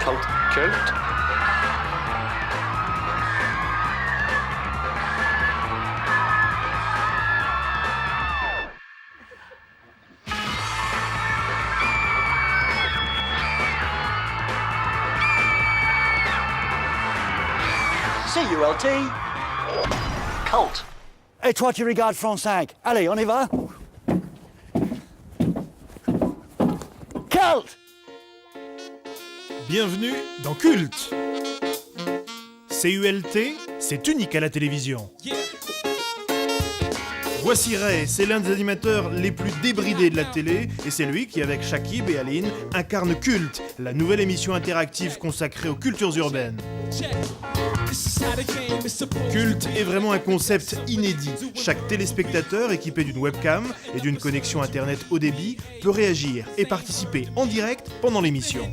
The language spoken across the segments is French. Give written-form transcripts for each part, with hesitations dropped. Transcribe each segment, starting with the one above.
Cult. Cult. CULT. Cult. Et toi, tu regardes France 5. Allez, on y va. Cult. Bienvenue dans Culte. CULT, c'est unique à la télévision. Voici Ray, c'est l'un des animateurs les plus débridés de la télé, et c'est lui qui, avec Shakib et Aline, incarne Culte, la nouvelle émission interactive consacrée aux cultures urbaines. Culte est vraiment un concept inédit. Chaque téléspectateur équipé d'une webcam et d'une connexion internet haut débit peut réagir et participer en direct pendant l'émission.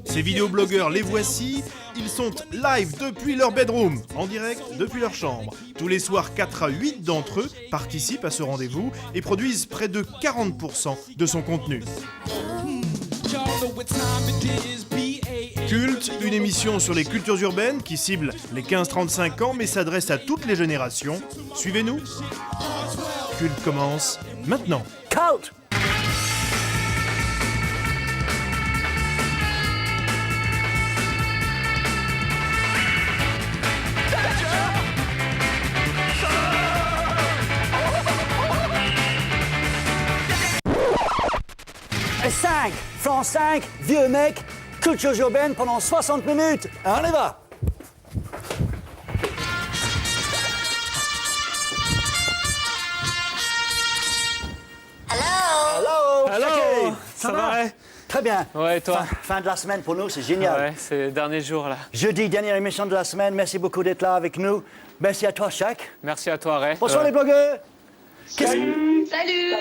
Ces vidéoblogueurs, les voici, ils sont live depuis leur bedroom, en direct depuis leur chambre. Tous les soirs, 4 à 8 d'entre eux participent à ce rendez-vous et produisent près de 40% de son contenu. Culte, une émission sur les cultures urbaines qui cible les 15-35 ans mais s'adresse à toutes les générations. Suivez-nous. Culte commence maintenant. Cult. Et 5, France 5, vieux mec, culture urbaine pendant 60 minutes. On y va. Hello. Hello. Ça va? Très bien. Ouais, et toi? Fin de la semaine pour nous, c'est génial. Ouais, c'est le dernier jour là. Jeudi, dernière émission de la semaine. Merci beaucoup d'être là avec nous. Merci à toi, Shaq. Merci à toi, Ray. Bonsoir les blogueurs. Salut.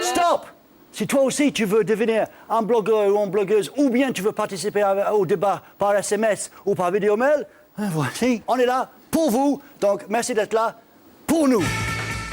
Stop! Si toi aussi tu veux devenir un blogueur ou une blogueuse, ou bien tu veux participer au débat par SMS ou par vidéomail, voici, on est là pour vous. Donc merci d'être là pour nous.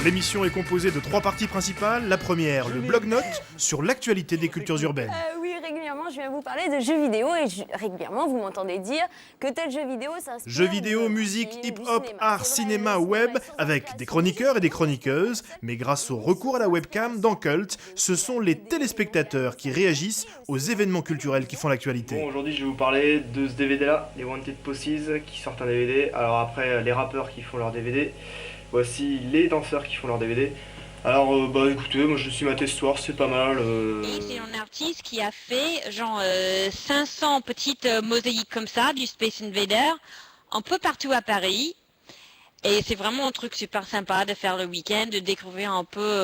L'émission est composée de 3 parties principales. La première, le blog-notes sur l'actualité des cultures urbaines. Oui, régulièrement, je viens vous parler de jeux vidéo et régulièrement, vous m'entendez dire que tel jeu vidéo s'inspire... Jeux vidéo, musique, hip-hop, art, cinéma, web, avec des chroniqueurs et des chroniqueuses. Mais grâce au recours à la webcam dans Cult, ce sont les téléspectateurs qui réagissent aux événements culturels qui font l'actualité. Bon, aujourd'hui, je vais vous parler de ce DVD-là, les Wanted Posses, qui sortent un DVD. Alors après, les rappeurs qui font leur DVD. Voici les danseurs qui font leur DVD. Alors, écoutez, moi je suis maté ce soir, c'est pas mal. Et c'est un artiste qui a fait genre 500 petites mosaïques comme ça, du Space Invader, un peu partout à Paris. Et c'est vraiment un truc super sympa de faire le week-end, de découvrir un peu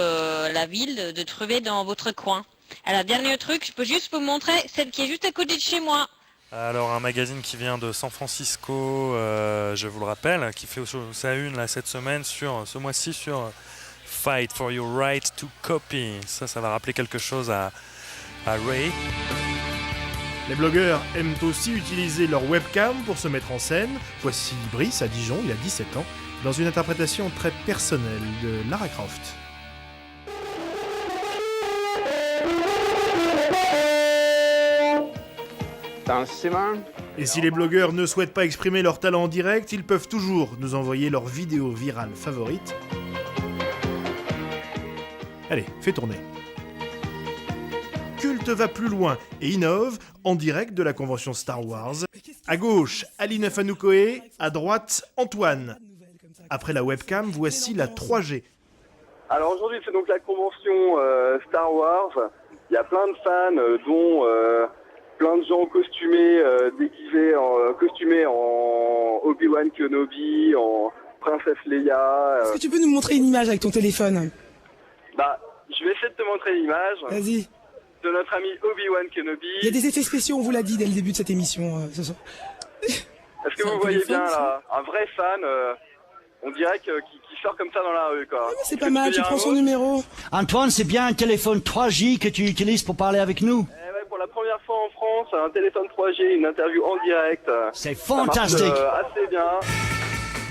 la ville, de trouver dans votre coin. Alors, dernier truc, je peux juste vous montrer celle qui est juste à côté de chez moi. Alors un magazine qui vient de San Francisco, je vous le rappelle, qui fait sa une là, cette semaine ce mois-ci sur Fight for your right to copy. Ça va rappeler quelque chose à Ray. Les blogueurs aiment aussi utiliser leur webcam pour se mettre en scène. Voici Brice à Dijon, il a 17 ans, dans une interprétation très personnelle de Lara Croft. Et si les blogueurs ne souhaitent pas exprimer leur talent en direct, ils peuvent toujours nous envoyer leurs vidéos virales favorites. Allez, fais tourner. Culte va plus loin et innove en direct de la convention Star Wars. À gauche, Aline Fanoukoé, à droite, Antoine. Après la webcam, voici la 3G. Alors aujourd'hui, c'est donc la convention Star Wars. Il y a plein de fans, dont plein de gens costumés, costumés en Obi-Wan Kenobi, en Princesse Leia. Est-ce que tu peux nous montrer une image avec ton téléphone? Je vais essayer de te montrer l'image. Vas-y. De notre ami Obi-Wan Kenobi. Il y a des effets spéciaux, on vous l'a dit dès le début de cette émission ce soir. Est-ce que vous voyez bien là, un vrai fan, on dirait qui sort comme ça dans la rue quoi. C'est pas mal, tu prends son numéro. Antoine, c'est bien un téléphone 3G que tu utilises pour parler avec nous. Pour la première fois en France, un téléphone 3G, une interview en direct. C'est fantastique. Ça marche, assez bien.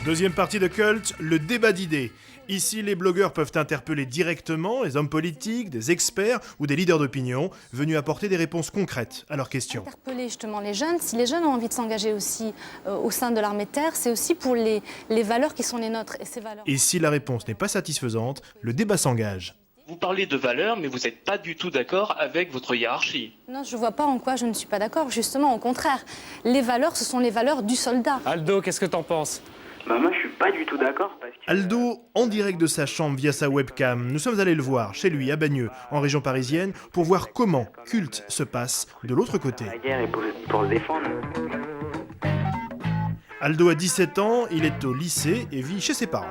Deuxième partie de Cult, le débat d'idées. Ici, les blogueurs peuvent interpeller directement les hommes politiques, des experts ou des leaders d'opinion venus apporter des réponses concrètes à leurs questions. Interpeller justement les jeunes. Si les jeunes ont envie de s'engager aussi au sein de l'armée de terre, c'est aussi pour les valeurs qui sont les nôtres. Et ces valeurs... Et si la réponse n'est pas satisfaisante, le débat s'engage. Vous parlez de valeurs, mais vous n'êtes pas du tout d'accord avec votre hiérarchie. Non, je ne vois pas en quoi je ne suis pas d'accord. Justement, au contraire. Les valeurs, ce sont les valeurs du soldat. Aldo, qu'est-ce que t'en penses? Bah moi je suis pas du tout d'accord parce que... Aldo, en direct de sa chambre via sa webcam, nous sommes allés le voir chez lui à Bagneux, en région parisienne, pour voir comment culte se passe de l'autre côté. La guerre est pour se défendre. Aldo a 17 ans, il est au lycée et vit chez ses parents.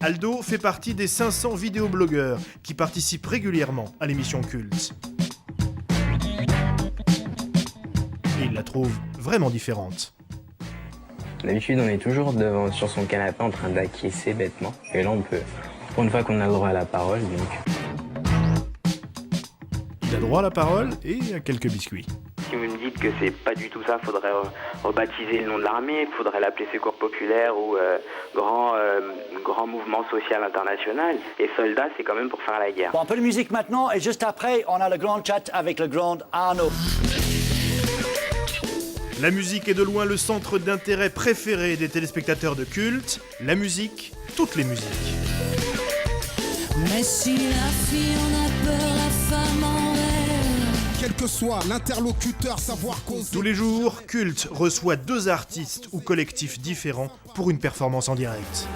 Aldo fait partie des 500 vidéoblogueurs qui participent régulièrement à l'émission Culte. Et il la trouve vraiment différente. D'habitude, on est toujours devant, sur son canapé en train d'acquiescer bêtement. Et là, on peut, pour une fois qu'on a le droit à la parole, donc... Il a droit à la parole et à quelques biscuits. Si vous me dites que c'est pas du tout ça, faudrait rebaptiser le nom de l'armée, faudrait l'appeler Secours Populaire ou grand mouvement social international. Et soldats, c'est quand même pour faire la guerre. Bon, un peu de musique maintenant, et juste après, on a le grand chat avec le grand Arnaud. La musique est de loin le centre d'intérêt préféré des téléspectateurs de Culte. La musique, toutes les musiques. Mais si la fille en a peur, la femme en rêve. Quel que soit l'interlocuteur, savoir qu'on... Tous les jours, Culte reçoit 2 artistes ou collectifs différents pour une performance en direct.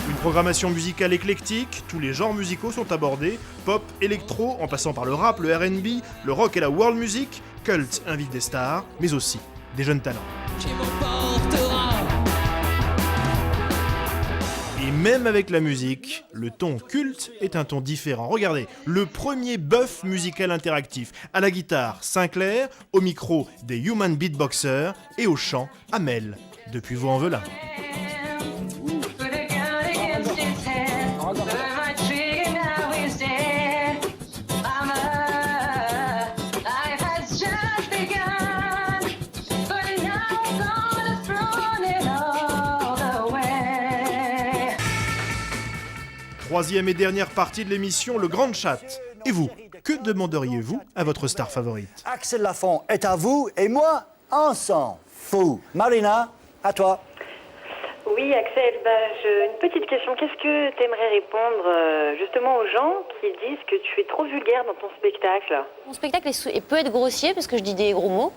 Une programmation musicale éclectique, tous les genres musicaux sont abordés, pop, électro, en passant par le rap, le R&B, le rock et la world music. Culte invite des stars, mais aussi des jeunes talents. Et même avec la musique, le ton culte est un ton différent. Regardez, le premier bœuf musical interactif. À la guitare, Sinclair, au micro, des Human Beatboxers et au chant, Amel, depuis Vaux-en-Velin. Troisième et dernière partie de l'émission, le grand chat. Et vous, que demanderiez-vous à votre star favorite? Axel Lafont est à vous et moi, on s'en fout. Marina, à toi. Oui, Axel, une petite question. Qu'est-ce que tu aimerais répondre justement aux gens qui disent que tu es trop vulgaire dans ton spectacle? Mon spectacle peut être grossier parce que je dis des gros mots.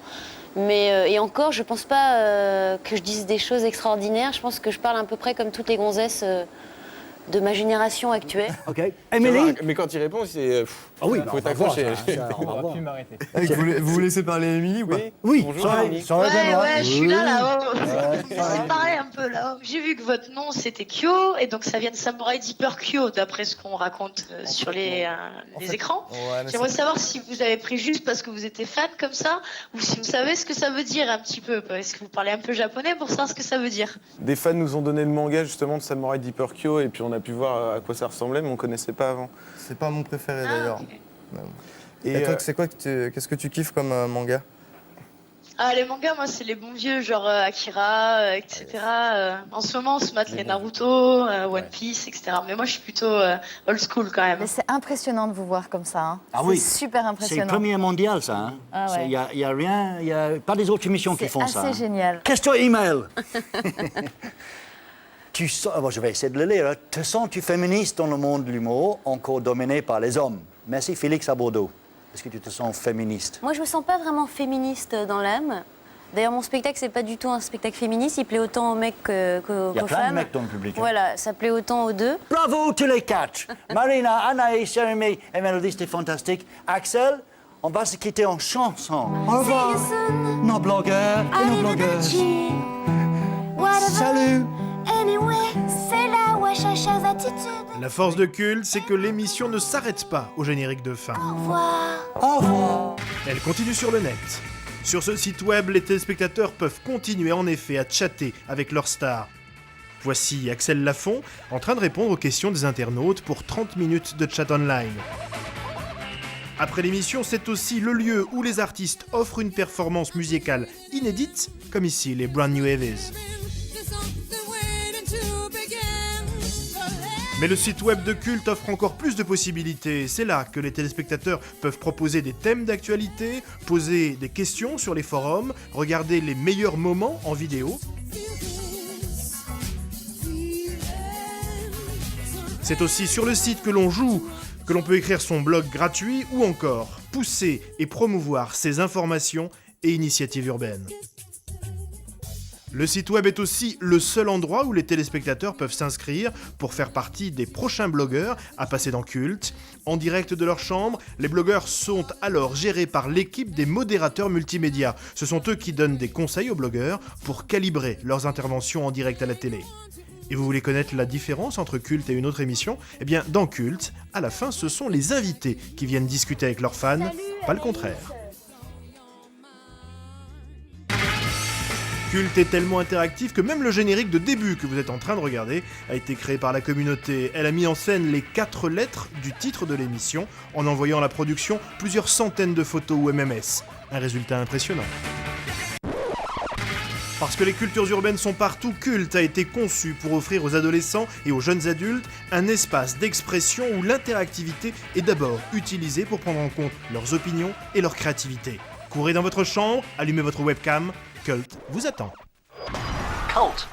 Mais et encore, je pense pas que je dise des choses extraordinaires. Je pense que je parle à peu près comme toutes les gonzesses de ma génération actuelle. Ok. Émilie? Mais quand il répond, c'est... Ah oui, faut t'accrocher. On va plus m'arrêter. Vous laissez parler Émilie ou pas? Oui. Bonjour, Émilie. Ouais, je suis là-haut. C'est pareil un peu là-haut. J'ai vu que votre nom c'était Kyo, et donc ça vient de Samurai Deeper Kyo, d'après ce qu'on raconte sur les écrans. Ouais, j'aimerais savoir si vous avez pris juste parce que vous étiez fan comme ça, ou si vous savez ce que ça veut dire un petit peu. Est-ce que vous parlez un peu japonais pour savoir ce que ça veut dire? Des fans nous ont donné le manga justement de Samurai Deeper Kyo, et puis on a pu voir à quoi ça ressemblait, mais on connaissait pas avant. C'est pas mon préféré d'ailleurs. Okay. Et toi, c'est quoi qu'est-ce que tu kiffes comme manga? Ah, les mangas, moi, c'est les bons vieux, genre Akira, etc. En ce moment, on se mate les Naruto, One Piece, etc. Mais moi, je suis plutôt old school quand même. Mais c'est impressionnant de vous voir comme ça. Hein. Ah oui. C'est super impressionnant. C'est le premier mondial, ça. Hein. Ah ouais. Y a rien, il n'y a pas des autres émissions qui font ça. C'est assez génial. Question email. Je vais essayer de le lire. Te sens-tu féministe dans le monde de l'humour, encore dominé par les hommes? Merci Félix à Bordeaux. Est-ce que tu te sens féministe? Moi, je me sens pas vraiment féministe dans l'âme. D'ailleurs, mon spectacle, c'est pas du tout un spectacle féministe. Il plaît autant aux mecs qu'aux femmes. Il y a plein de mecs dans le public. Hein. Voilà, ça plaît autant aux deux. Bravo tous les quatre. Marina, Anaïs, Jérémy et Mélodie, c'était fantastique. Axel, on va se quitter en chanson. Au revoir, nos blogueurs et nos blogueuses. Salut. Anyway, c'est la Wachachas attitude. La force de Culte, c'est que l'émission ne s'arrête pas au générique de fin. Au revoir. Au revoir. Elle continue sur le net. Sur ce site web, les téléspectateurs peuvent continuer en effet à chatter avec leurs stars. Voici Axel Lafont en train de répondre aux questions des internautes pour 30 minutes de chat online. Après l'émission, c'est aussi le lieu où les artistes offrent une performance musicale inédite, comme ici les Brand New Heavies. Mais le site web de Cult offre encore plus de possibilités. C'est là que les téléspectateurs peuvent proposer des thèmes d'actualité, poser des questions sur les forums, regarder les meilleurs moments en vidéo. C'est aussi sur le site que l'on joue, que l'on peut écrire son blog gratuit ou encore pousser et promouvoir ses informations et initiatives urbaines. Le site web est aussi le seul endroit où les téléspectateurs peuvent s'inscrire pour faire partie des prochains blogueurs à passer dans Cult. En direct de leur chambre, les blogueurs sont alors gérés par l'équipe des modérateurs multimédia. Ce sont eux qui donnent des conseils aux blogueurs pour calibrer leurs interventions en direct à la télé. Et vous voulez connaître la différence entre Cult et une autre émission ? Eh bien, dans Cult, à la fin, ce sont les invités qui viennent discuter avec leurs fans, pas le contraire. Cult est tellement interactif que même le générique de début que vous êtes en train de regarder a été créé par la communauté. Elle a mis en scène les 4 lettres du titre de l'émission en envoyant à la production plusieurs centaines de photos ou MMS. Un résultat impressionnant. Parce que les cultures urbaines sont partout, Cult a été conçu pour offrir aux adolescents et aux jeunes adultes un espace d'expression où l'interactivité est d'abord utilisée pour prendre en compte leurs opinions et leur créativité. Courez dans votre chambre, allumez votre webcam, Cult vous attend. Cult.